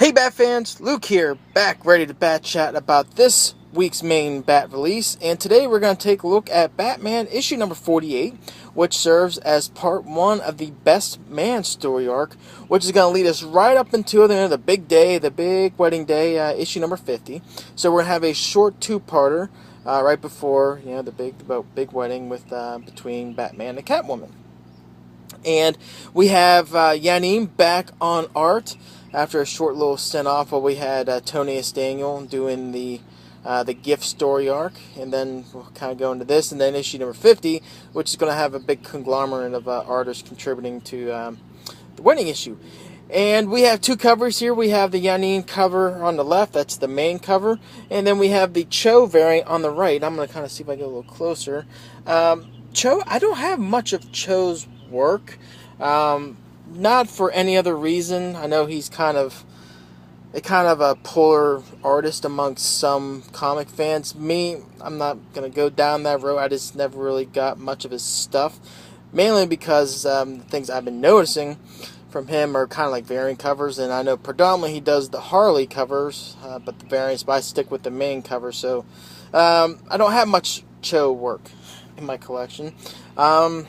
Hey Bat fans, Luke here, back ready to Bat chat about this week's main Bat release, and today we're going to take a look at Batman issue number 48, which serves as part 1 of the Best Man story arc, which is going to lead us right up into the big day, the big wedding day, issue number 50. So we're going to have a short two-parter right before the big wedding with between Batman and Catwoman. And we have Yanin back on art after a short little stint off while we had Tony S. Daniel doing the gift story arc, and then we'll kind of go into this, and then issue number 50, which is going to have a big conglomerate of artists contributing to the wedding issue. And we have two covers here. We have the Yanin cover on the left, that's the main cover, and then we have the Cho variant on the right. I'm going to kind of see if I get a little closer. Cho, I don't have much of Cho's work. Not for any other reason. I know he's kind of a polar artist amongst some comic fans. Me, I'm not going to go down that road. I just never really got much of his stuff. Mainly because the things I've been noticing from him are kind of like variant covers. And I know predominantly he does the Harley covers, but the variants, but I stick with the main cover. So I don't have much Cho work in my collection. Then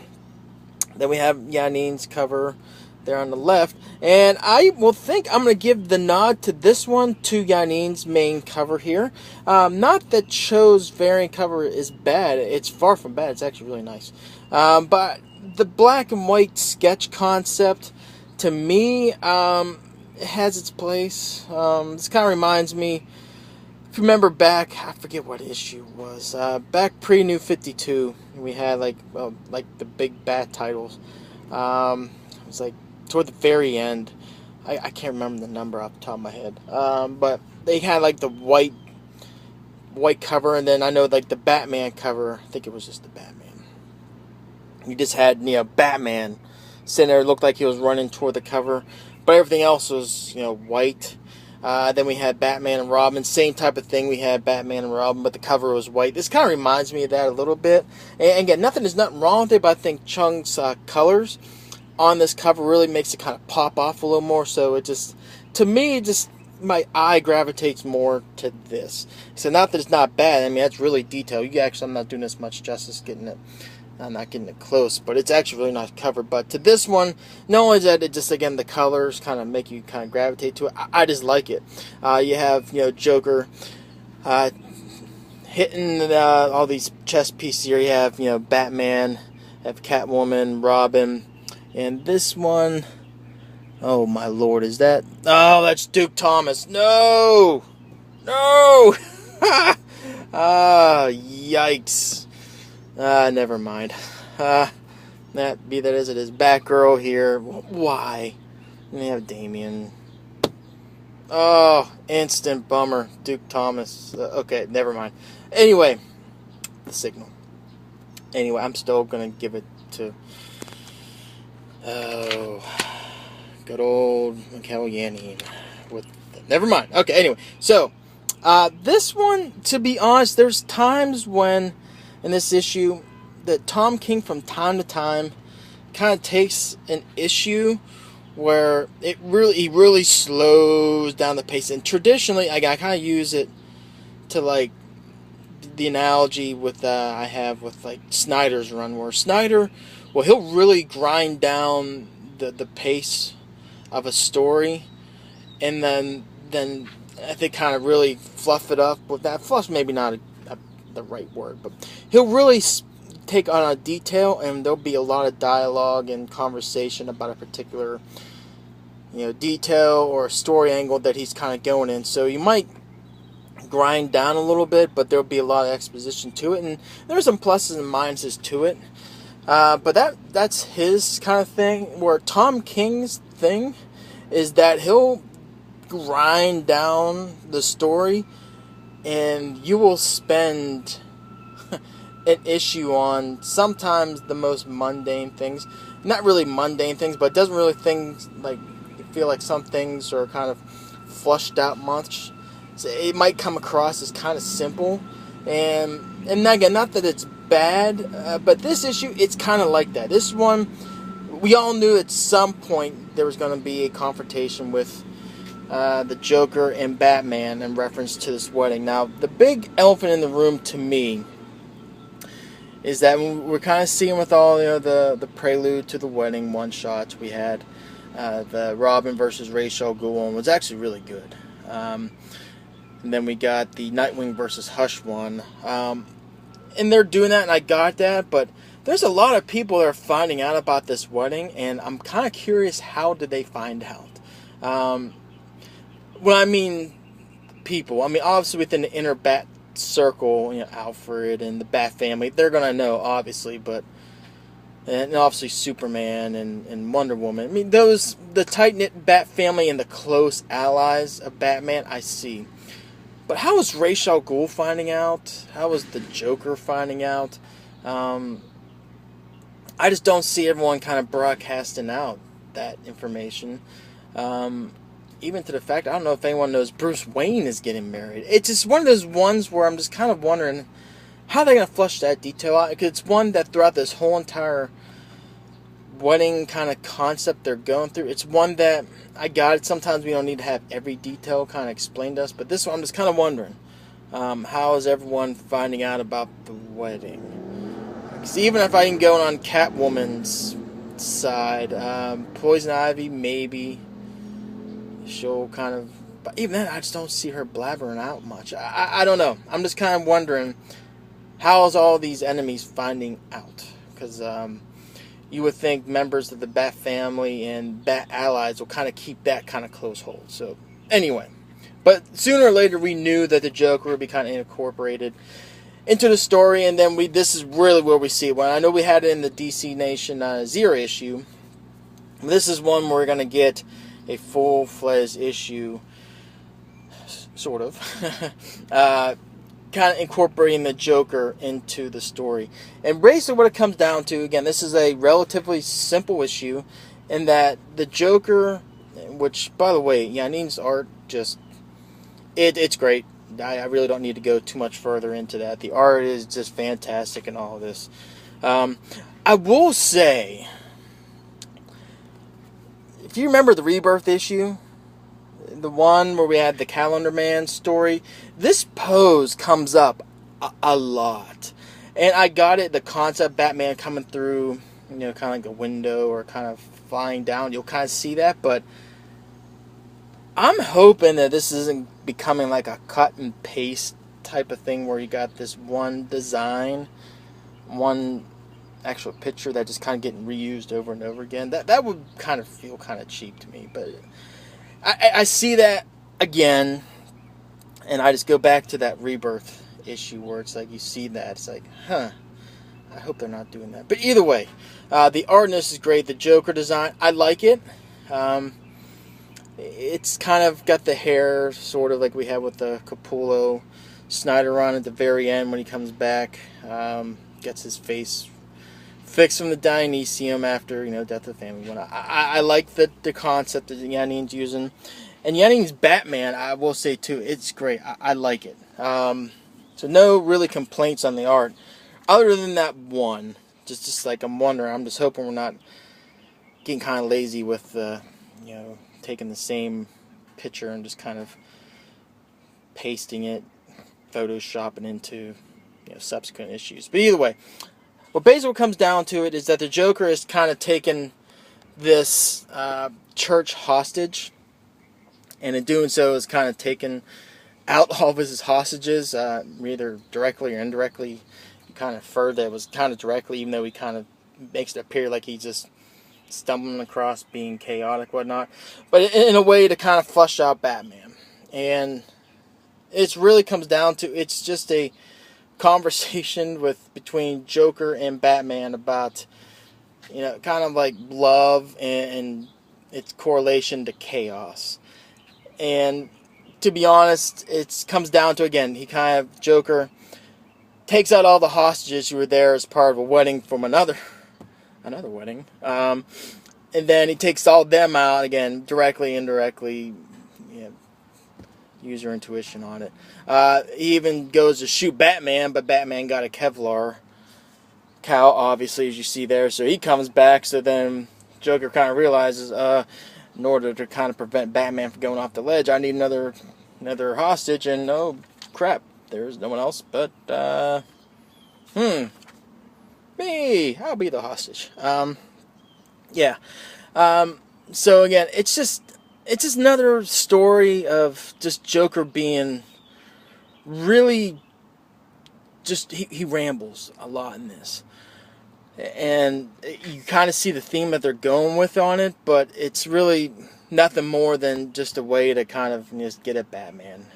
we have Yanin's cover there on the left, and I will think I'm going to give the nod to this one to Yanin's main cover here. Not that Cho's variant cover is bad, it's far from bad, it's actually really nice. But the black and white sketch concept, to me, it has its place. This kind of reminds me, if you remember back, I forget what issue it was, back pre-New 52, we had like the big Bat titles. It was like toward the very end. I can't remember the number off the top of my head. But they had like the white cover, and then I know like the Batman cover, I think it was just the Batman. You just had, Batman sitting there, looked like he was running toward the cover, but everything else was, white. Then we had Batman and Robin, same type of thing. We had Batman and Robin, but the cover was white. This kind of reminds me of that a little bit. And again, there's nothing wrong with it, but I think Chung's colors on this cover really makes it kind of pop off a little more. So it just, to me, my eye gravitates more to this. So not that it's not bad. I mean, that's really detailed. I'm not doing this much justice getting it. I'm not getting it close, but it's actually really nice cover. But to this one, not only is that it just, again, the colors kind of make you kind of gravitate to it, I just like it. You have, Joker hitting all these chess pieces here. You have, Batman, you have Catwoman, Robin, and this one, oh my lord, is that? Oh, that's Duke Thomas. No! Yikes. Never mind. That as it is. Batgirl here. Why? And you have Damian. Oh, instant bummer. Duke Thomas. Okay, never mind. Anyway, the Signal. Anyway, I'm still gonna give it to good old Michael Yanin. Never mind. Okay, anyway. So, this one, to be honest, there's times when in this issue that Tom King from time to time kind of takes an issue where he really slows down the pace. And traditionally, I kind of use it to like the analogy with I have with like Snyder's run, where Snyder, well, he'll really grind down the pace of a story, and then I think kind of really fluff it up with that. Fluff maybe not the right word, but he'll really take on a detail, and there'll be a lot of dialogue and conversation about a particular detail or story angle that he's kind of going in. So you might grind down a little bit, but there'll be a lot of exposition to it, and there's some pluses and minuses to it. But that's his kind of thing. Where Tom King's thing is that he'll grind down the story, and you will spend an issue on sometimes the most mundane things. Not really mundane things, but it doesn't really feel like some things are kind of flushed out much. So it might come across as kind of simple. And again, not that it's bad, but this issue, it's kind of like that. This one, we all knew at some point there was going to be a confrontation with the Joker and Batman in reference to this wedding. Now, the big elephant in the room to me is that we're kind of seeing with all the prelude to the wedding one shots we had. The Robin versus Ra's al Ghul one was actually really good. And then we got the Nightwing versus Hush one. And they're doing that, and I got that, but there's a lot of people that are finding out about this wedding, and I'm kind of curious, how did they find out? When I mean people, I mean obviously within the inner Bat circle, Alfred and the Bat family, they're going to know, obviously, but and obviously Superman and Wonder Woman. I mean, the tight-knit Bat family and the close allies of Batman, I see. But how was Ra's al Ghul finding out? How was the Joker finding out? I just don't see everyone kind of broadcasting out that information. Even to the fact, I don't know if anyone knows Bruce Wayne is getting married. It's just one of those ones where I'm just kind of wondering how they're going to flush that detail out. Because it's one that throughout this whole entire wedding kind of concept they're going through, it's one that I got it. Sometimes we don't need to have every detail kind of explained to us, but this one I'm just kind of wondering, how is everyone finding out about the wedding? Because even if I can go on Catwoman's side, Poison Ivy, maybe she'll kind of, but even then I just don't see her blabbering out much. I don't know. I'm just kind of wondering, how's all these enemies finding out? Because you would think members of the Bat family and Bat allies will kind of keep that kind of close hold. So, anyway. But sooner or later, we knew that the Joker would be kind of incorporated into the story. And then this is really where we see it. Well, I know we had it in the DC Nation Zero issue. This is one where we're going to get a full-fledged issue, sort of. Kind of incorporating the Joker into the story. And basically what it comes down to, again, this is a relatively simple issue in that the Joker, which, by the way, Yanin's art just, it's great. I really don't need to go too much further into that. The art is just fantastic and all of this. I will say, if you remember the Rebirth issue, the one where we had the Calendar Man story, this pose comes up a lot. And I got it, the concept, Batman coming through, kind of like a window or kind of flying down. You'll kind of see that, but I'm hoping that this isn't becoming like a cut and paste type of thing where you got this one design, one actual picture that just kind of getting reused over and over again. That would kind of feel kind of cheap to me, but I see that again, and I just go back to that Rebirth issue where it's like you see that, it's like, I hope they're not doing that. But either way, the art in this is great. The Joker design, I like it. It's kind of got the hair sort of like we had with the Capullo Snyder run at the very end when he comes back, gets his face fixed from the Dionysium after, death of the family. I like the concept that Yanin's using. And Yanin's Batman, I will say too, it's great. I like it. So no really complaints on the art. Other than that one. Just like I'm wondering, I'm just hoping we're not getting kind of lazy with, taking the same picture and just kind of pasting it, photoshopping into, subsequent issues. But either way, what basically comes down to it is that the Joker has kind of taken this church hostage, and in doing so has kind of taken out all of his hostages, either directly or indirectly. You kind of infer that it was kind of directly, even though he kind of makes it appear like he's just stumbling across being chaotic, whatnot. But in a way to kind of flush out Batman. And it really comes down to, it's just a conversation between Joker and Batman about, kind of like love and its correlation to chaos. And to be honest, it comes down to, again, Joker takes out all the hostages who were there as part of a wedding from another wedding. And then he takes all of them out, again, directly, indirectly, use your intuition on it. He even goes to shoot Batman, but Batman got a Kevlar cowl, obviously, as you see there, so he comes back. So then Joker kind of realizes, in order to kind of prevent Batman from going off the ledge, I need another hostage, and oh crap, there's no one else but me. I'll be the hostage. Yeah. So again, it's just another story of just Joker being really just he rambles a lot in this. And you kind of see the theme that they're going with on it, but it's really nothing more than just a way to kind of just get at Batman.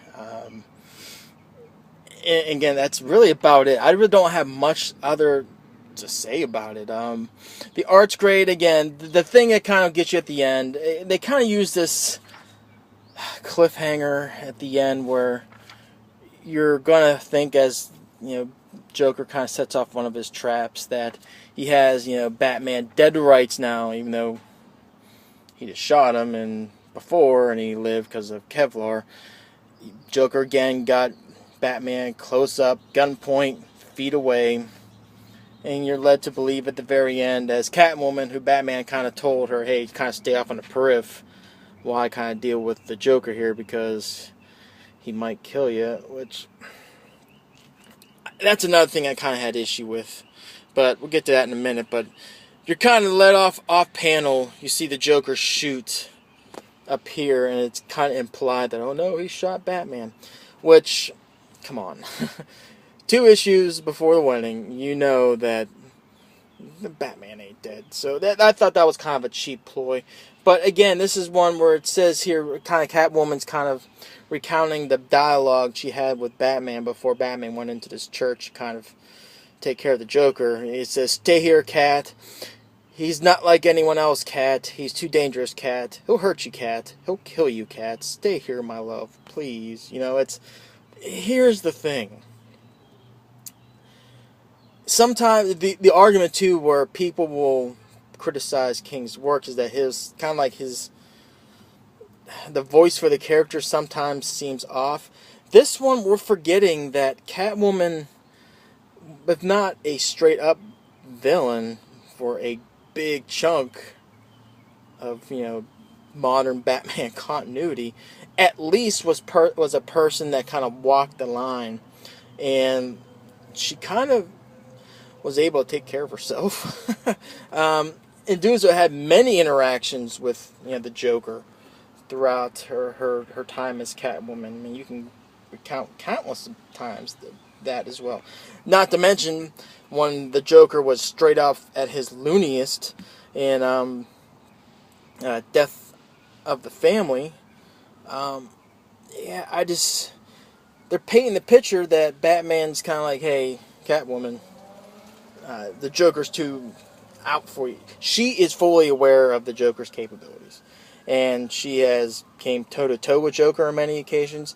And again, that's really about it. I really don't have much other to say about it. The art's great. Again, the thing that kind of gets you at the end, they kind of use this cliffhanger at the end where you're gonna think, as Joker kind of sets off one of his traps, that he has Batman dead to rights now, even though he just shot him and before, and he lived because of Kevlar. Joker again got Batman close up, gunpoint, feet away. And you're led to believe at the very end, as Catwoman, who Batman kind of told her, hey, kind of stay off on the periph while I kind of deal with the Joker here because he might kill you, which that's another thing I kind of had issue with. But we'll get to that in a minute. But you're kind of led off panel. You see the Joker shoot up here, and it's kind of implied that, oh no, he shot Batman. Which, come on. 2 issues before the wedding, you know that the Batman ain't dead. So I thought that was kind of a cheap ploy. But again, this is one where it says here, kind of Catwoman's kind of recounting the dialogue she had with Batman before Batman went into this church to kind of take care of the Joker. It says, stay here, Cat. He's not like anyone else, Cat. He's too dangerous, Cat. He'll hurt you, Cat. He'll kill you, Cat. Stay here, my love, please. Here's the thing. Sometimes the argument too where people will criticize King's work is that his kind of like the voice for the character sometimes seems off. This one, we're forgetting that Catwoman, if not a straight up villain for a big chunk of modern Batman continuity, at least was a person that kind of walked the line, and she kind of was able to take care of herself. And doing so had many interactions with the Joker throughout her time as Catwoman. I mean, you can recount countless times that as well. Not to mention when the Joker was straight off at his looniest in Death of the Family. They're painting the picture that Batman's kind of like, hey, Catwoman, the Joker's too out for you. She is fully aware of the Joker's capabilities, and she has came toe-to-toe with Joker on many occasions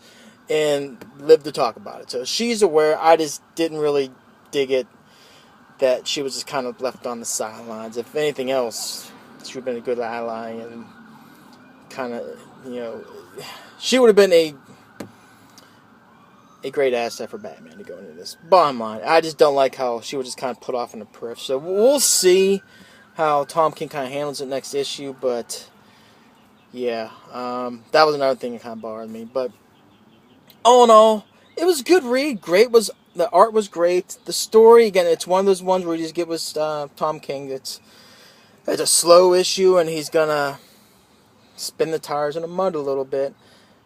and lived to talk about it. So she's aware. I just didn't really dig it that she was just kind of left on the sidelines. If anything else, she would have been a good ally and kind of, she would have been a great asset for Batman to go into this. Bottom line, I just don't like how she was just kind of put off in the periph. So we'll see how Tom King kind of handles it next issue. But yeah, that was another thing that kind of bothered me. But all in all, it was a good read. The art was great. The story, again, it's one of those ones where you just get with Tom King. It's a slow issue, and he's gonna spin the tires in the mud a little bit,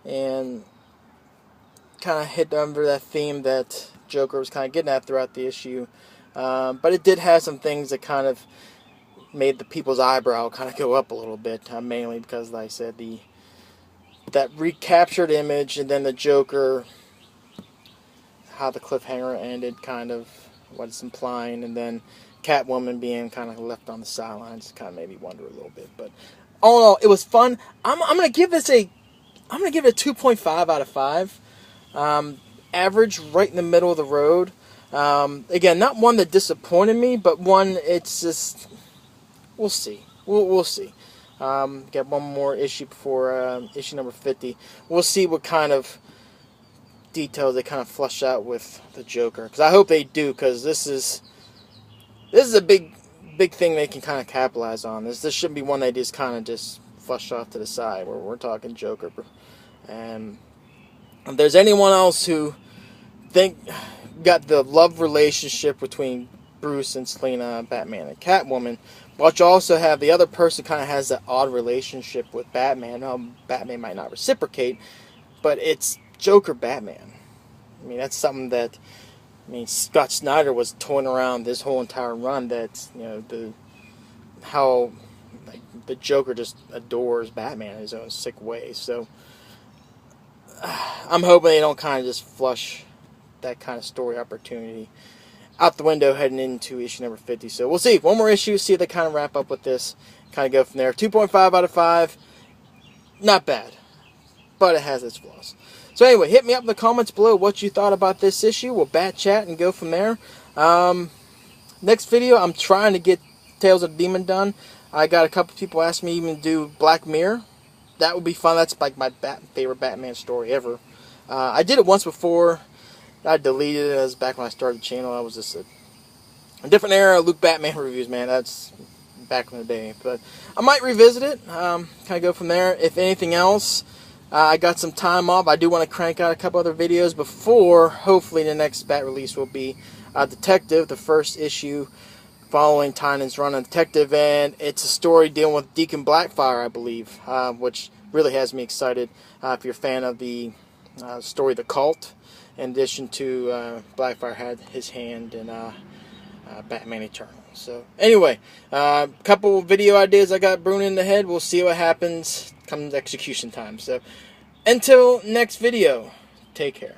and kind of hit under that theme that Joker was kind of getting at throughout the issue. But it did have some things that kind of made the people's eyebrow kind of go up a little bit, mainly because, like I said, that recaptured image, and then the Joker, how the cliffhanger ended, kind of what it's implying, and then Catwoman being kind of left on the sidelines kind of made me wonder a little bit. But all in all, it was fun. I'm gonna give it a 2.5 out of 5. Average, right in the middle of the road. Again, not one that disappointed me, but one, it's just, we'll see. We'll see. Got one more issue before issue number 50. We'll see what kind of details they kind of flush out with the Joker, because I hope they do, because this is a big thing they can kind of capitalize on. This shouldn't be one they just kind of just flushed off to the side. We're talking Joker. And if there's anyone else who got the love relationship between Bruce and Selina, Batman and Catwoman, but you also have the other person kind of has that odd relationship with Batman. Batman might not reciprocate, but it's Joker Batman. I mean, that's something that, Scott Snyder was toying around this whole entire run. That, how the Joker just adores Batman in his own sick way. So I'm hoping they don't kind of just flush that kind of story opportunity out the window heading into issue number 50. So we'll see. One more issue, see if they kind of wrap up with this, kind of go from there. 2.5 out of 5. Not bad, but it has its flaws. So anyway, hit me up in the comments below what you thought about this issue. We'll bat chat and go from there. Next video, I'm trying to get Tales of the Demon done. I got a couple people asking me even to do Black Mirror. That would be fun. That's like my favorite Batman story ever. I did it once before. I deleted it. As back when I started the channel. I was just a different era. Luke Batman reviews, man. That's back in the day. But I might revisit it. Kind of go from there. If anything else, I got some time off. I do want to crank out a couple other videos before, hopefully, the next Bat release will be Detective, the first issue following Tynion's run on Detective, and it's a story dealing with Deacon Blackfire, I believe, which really has me excited. If you're a fan of the story The Cult, in addition to Blackfire had his hand in Batman Eternal. So anyway, a couple video ideas I got brewing in the head. We'll see what happens come execution time. So until next video, take care.